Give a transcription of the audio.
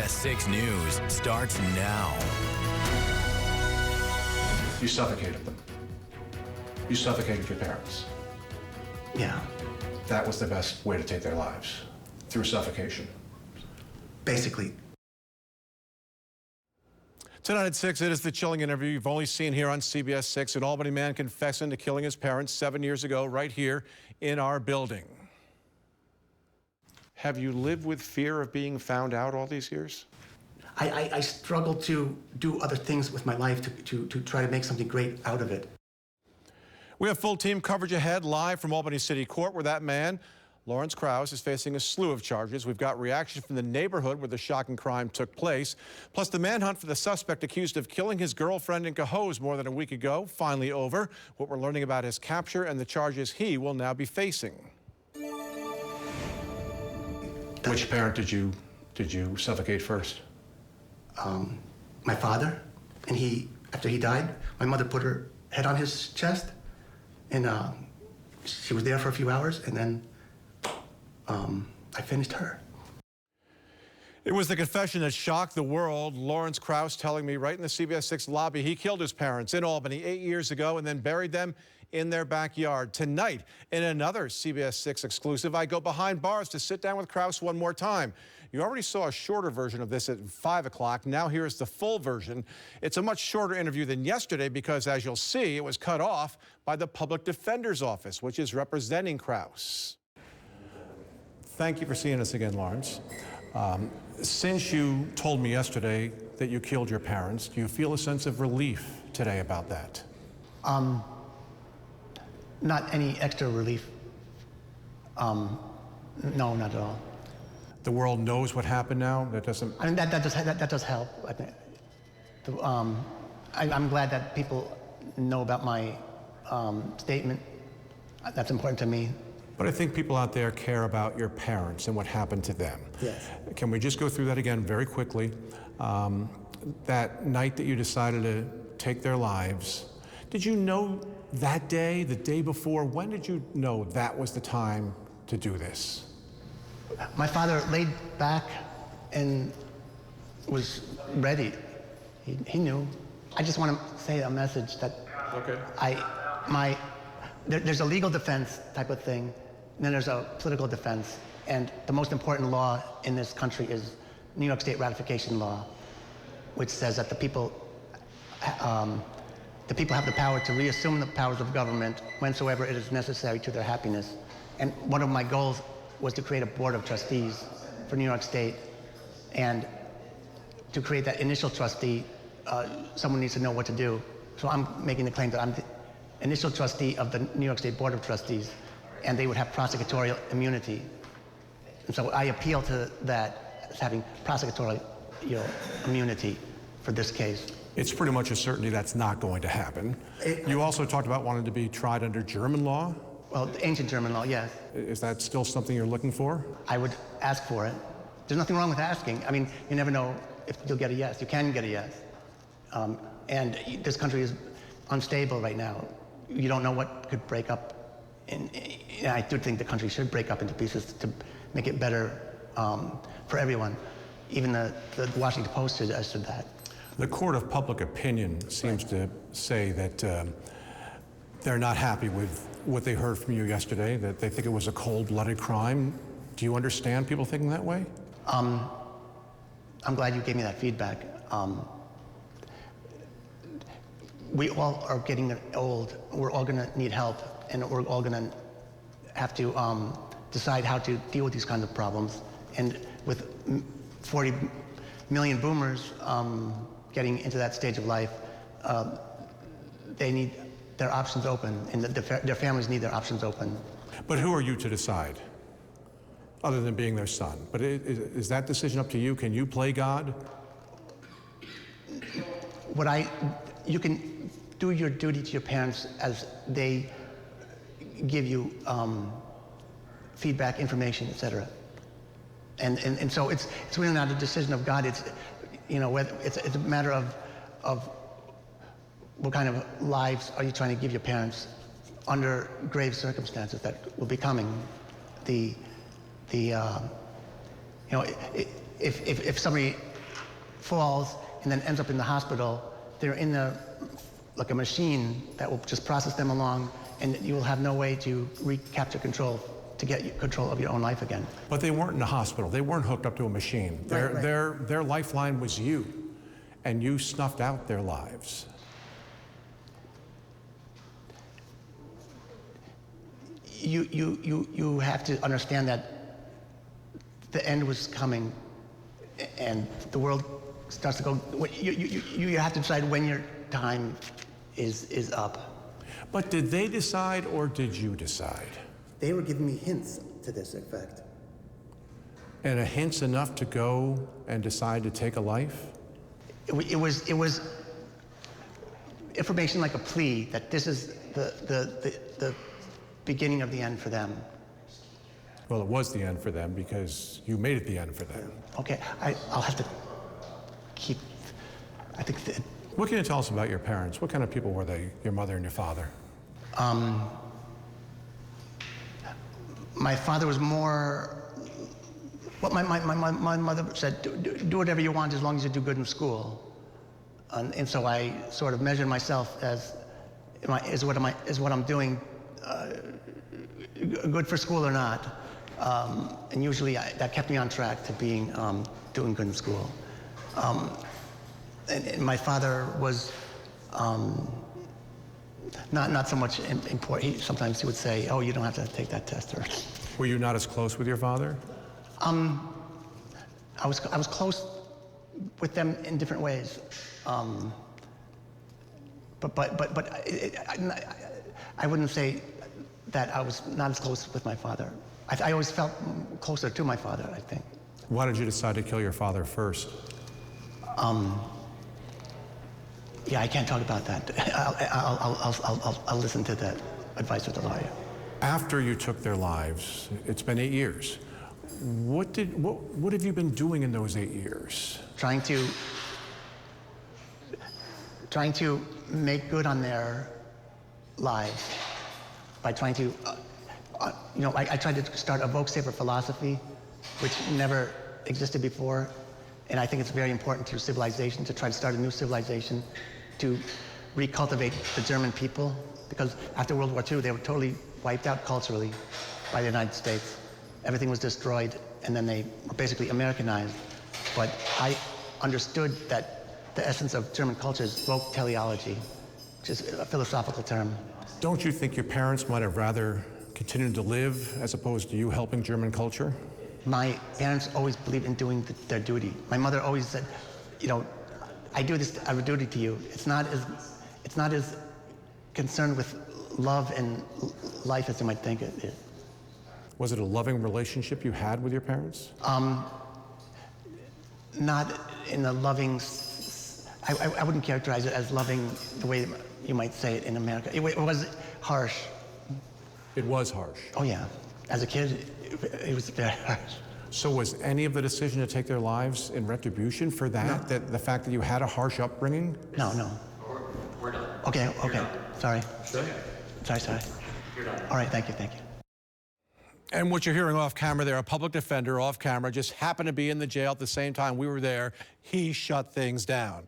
CBS 6 News starts now. You suffocated them. You suffocated your parents. Yeah. That was the best way to take their lives, through suffocation. Basically. Tonight at 6, it is the chilling interview you've only seen here on CBS 6. An Albany man confessing to killing his parents 7 years ago right here in our building. Have you lived with fear of being found out all these years? I struggle to do other things with my life to try to make something great out of it. We have full team coverage ahead, live from Albany City Court, where that man, Lawrence Krause, is facing a slew of charges. We've got reaction from the neighborhood where the shocking crime took place. Plus, the manhunt for the suspect accused of killing his girlfriend in Cohoes more than a week ago, finally over. What we're learning about his capture and the charges he will now be facing. Which parent did you suffocate first? My father, and after he died, my mother put her head on his chest, and she was there for a few hours, and then I finished her. It was the confession that shocked the world. Lawrence Krause telling me right in the CBS 6 lobby he killed his parents in Albany 8 years ago and then buried them in their backyard. Tonight, in another CBS 6 exclusive, I go behind bars to sit down with Krause one more time. You already saw a shorter version of this at 5 o'clock. Now here's the full version. It's a much shorter interview than yesterday because, as you'll see, it was cut off by the Public Defender's Office, which is representing Krause. Thank you for seeing us again, Lawrence. Since you told me yesterday that you killed your parents, do you feel a sense of relief today about that? Not any extra relief. No, not at all. The world knows what happened now? That doesn't... I mean, that does help, I think. I'm glad that people know about my statement. That's important to me. But I think people out there care about your parents and what happened to them. Yes. Can we just go through that again very quickly? That night that you decided to take their lives, did you know that day, the day before, when did you know that was the time to do this? My father laid back and was ready. He knew. I just want to say a message that there's a legal defense type of thing, and then there's a political defense. And the most important law in this country is New York State ratification law, which says that the people have the power to reassume the powers of government whensoever it is necessary to their happiness. And one of my goals was to create a board of trustees for New York State. And to create that initial trustee, someone needs to know what to do. So I'm making the claim that I'm the initial trustee of the New York State Board of Trustees, and they would have prosecutorial immunity. And so I appeal to that as having prosecutorial immunity for this case. It's pretty much a certainty that's not going to happen. You also talked about wanting to be tried under German law? Well, ancient German law, yes. Is that still something you're looking for? I would ask for it. There's nothing wrong with asking. I mean, you never know if you'll get a yes. You can get a yes. And this country is unstable right now. You don't know what could break up. And I do think the country should break up into pieces to make it better for everyone. Even the Washington Post suggested that. The court of public opinion seems to say that they're not happy with what they heard from you yesterday, that they think it was a cold-blooded crime. Do you understand people thinking that way? I'm glad you gave me that feedback. We all are getting old. We're all going to need help, and we're all going to have to decide how to deal with these kinds of problems. And with 40 million boomers getting into that stage of life, they need their options open, and their families need their options open. But who are you to decide, other than being their son? But is that decision up to you? Can you play God? You can do your duty to your parents as they give you feedback, information, etc. And so it's really not a decision of God. It's it's a matter of what kind of lives are you trying to give your parents under grave circumstances that will be coming. If somebody falls and then ends up in the hospital, they're in like a machine that will just process them along, and you will have no way to recapture control, to get control of your own life again. But they weren't in a hospital. They weren't hooked up to a machine. Right. Their lifeline was you, and you snuffed out their lives. You have to understand that the end was coming, and the world starts to go. You have to decide when your time is up. But did they decide, or did you decide? They were giving me hints to this effect. And a hint's enough to go and decide to take a life? It was information like a plea that this is the beginning of the end for them. Well, it was the end for them because you made it the end for them. Okay, I'll have to keep. I think that. What can you tell us about your parents? What kind of people were they, your mother and your father? My father was more. What my mother said, do whatever you want as long as you do good in school. And so I sort of measured myself as, is what I'm doing good for school or not? And usually that kept me on track to being doing good in school. And my father was not so much important. Sometimes he would say, "Oh, you don't have to take that test." Or. Were you not as close with your father? I was close with them in different ways. But I wouldn't say that I was not as close with my father. I always felt closer to my father, I think. Why did you decide to kill your father first? Yeah, I can't talk about that. I'll listen to that advice with the lawyer. After you took their lives, it's been 8 years. What have you been doing in those 8 years? Trying to make good on their lives by trying to, I tried to start a vote saver philosophy, which never existed before. And I think it's very important to civilization to try to start a new civilization, to recultivate the German people, because after World War II, they were totally wiped out culturally by the United States. Everything was destroyed, and then they were basically Americanized. But I understood that the essence of German culture is woke teleology, which is a philosophical term. Don't you think your parents might have rather continued to live as opposed to you helping German culture? My parents always believed in doing their duty. My mother always said, I do this out of duty to you. It's not as concerned with love and life as you might think it is. Was it a loving relationship you had with your parents? Not in a loving, I wouldn't characterize it as loving the way you might say it in America. It was harsh. It was harsh. Oh yeah, as a kid, it was very harsh. So was any of the decision to take their lives in retribution for that? No. That the fact that you had a harsh upbringing? No. We're done. Okay. Sorry. Sure. Sorry. You're done. All right, thank you. And what you're hearing off camera there, a public defender off camera just happened to be in the jail at the same time we were there. He shut things down.